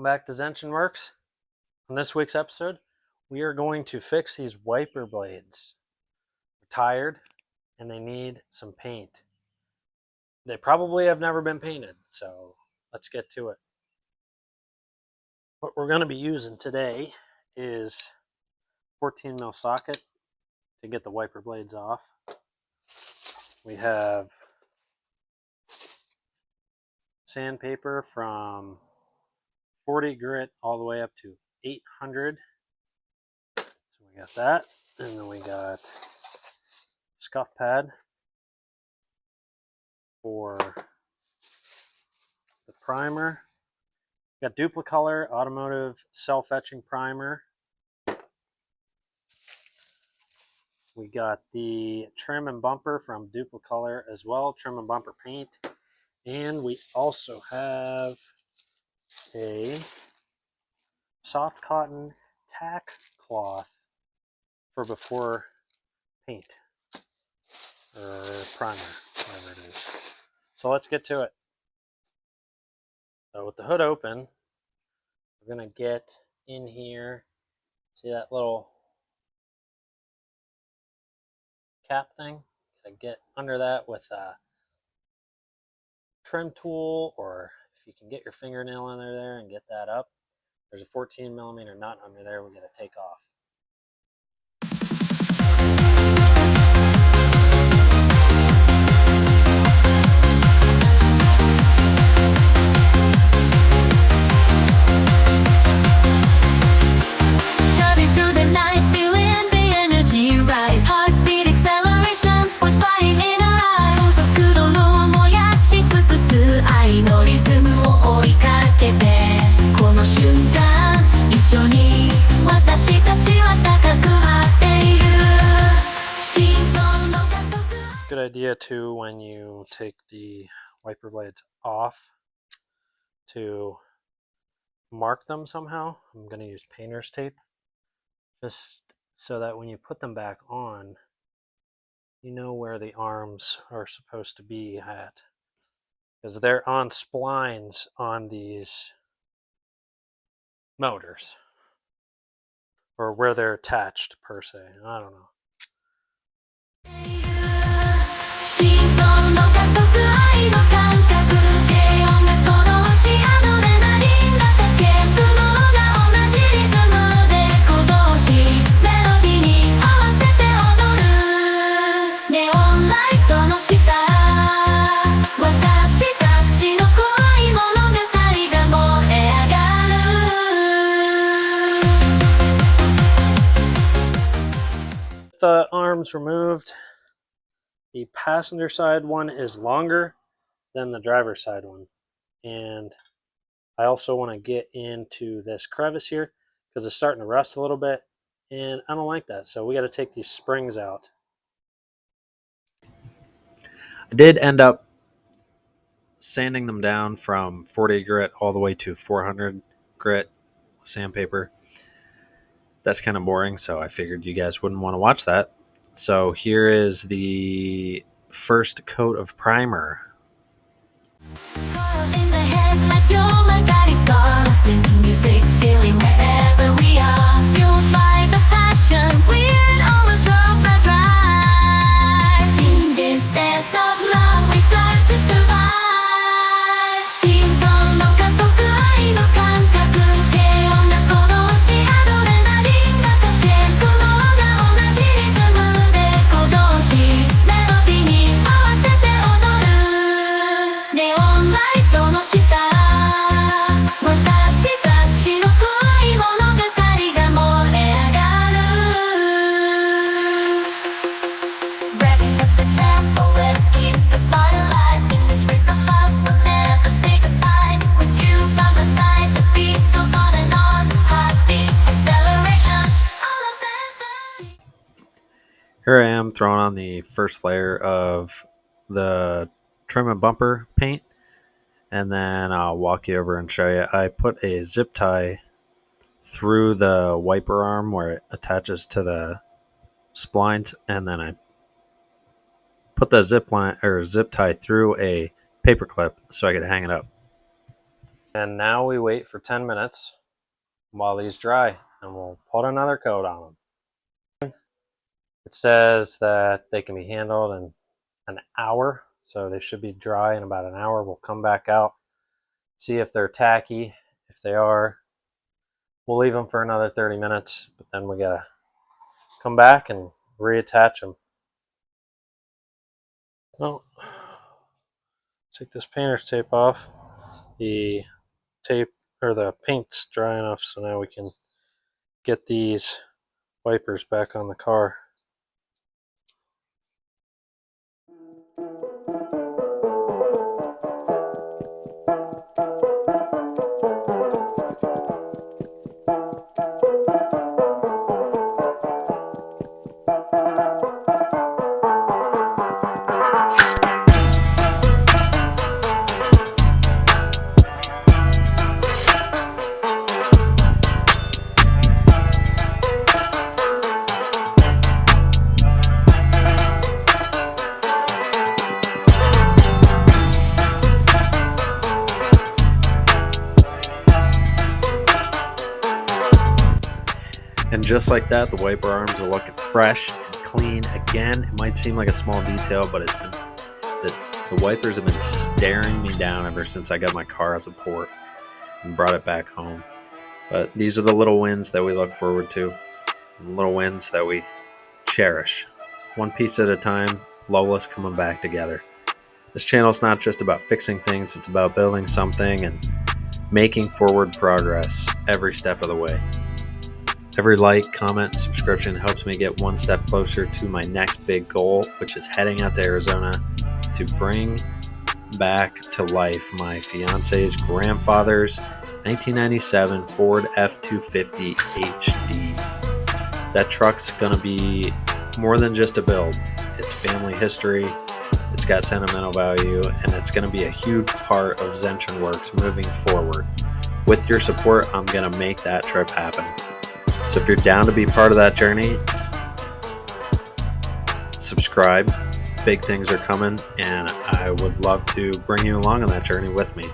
back to Zenshin Works. On this week's episode, we are going to fix these wiper blades. They're tired and they need some paint. They probably have never been painted, so let's get to it. What we're going to be using today is 14 mil socket to get the wiper blades off. We have sandpaper from 40 grit all the way up to 800. So we got that, and then we got scuff pad for the primer. We got Duplicolor Automotive Self-Etching Primer. We got the trim and bumper from Duplicolor as well, trim and bumper paint. And we also have a soft cotton tack cloth for before paint or primer, whatever it is. So let's get to it. So with the hood open, we're going to get in here. See that little cap thing? Gotta get under that with a trim tool, or if you can get your fingernail under there and get that up. There's a 14 millimeter nut under there we gotta take off. Good idea too, when you take the wiper blades off, to mark them somehow. I'm going to use painter's tape just so that when you put them back on, you know where the arms are supposed to be at, because they're on splines on these motors, or where they're attached per se. I don't know. The arms removed, the passenger side one is longer than the driver's side one, and I also want to get into this crevice here because it's starting to rust a little bit, and I don't like that, so we got to take these springs out. I did end up sanding them down from 40 grit all the way to 400 grit sandpaper. That's kind of boring, so I figured you guys wouldn't want to watch that. So here is the first coat of primer. Here I am throwing on the first layer of the trim and bumper paint, and then I'll walk you over and show you. I put a zip tie through the wiper arm where it attaches to the splines, and then I put the zip tie through a paper clip so I could hang it up. And now we wait for 10 minutes while these dry, and we'll put another coat on them. It says that they can be handled in an hour, so they should be dry in about an hour. We'll come back out, see if they're tacky. If they are, we'll leave them for another 30 minutes, but then we gotta come back and reattach them. Well, take this painter's tape off. The tape or the paint's dry enough, so now we can get these wipers back on the car. And just like that, the wiper arms are looking fresh and clean again. It might seem like a small detail, but it's been the wipers have been staring me down ever since I got my car at the port and brought it back home. But these are the little wins that we look forward to, the little wins that we cherish. One piece at a time, flawless coming back together. This channel is not just about fixing things, it's about building something and making forward progress every step of the way. Every like, comment, and subscription helps me get one step closer to my next big goal, which is heading out to Arizona to bring back to life my fiance's grandfather's 1997 Ford F-250HD. That truck's gonna be more than just a build. It's family history, it's got sentimental value, and it's gonna be a huge part of Zenshin Works moving forward. With your support, I'm gonna make that trip happen. So if you're down to be part of that journey, subscribe. Big things are coming, and I would love to bring you along on that journey with me.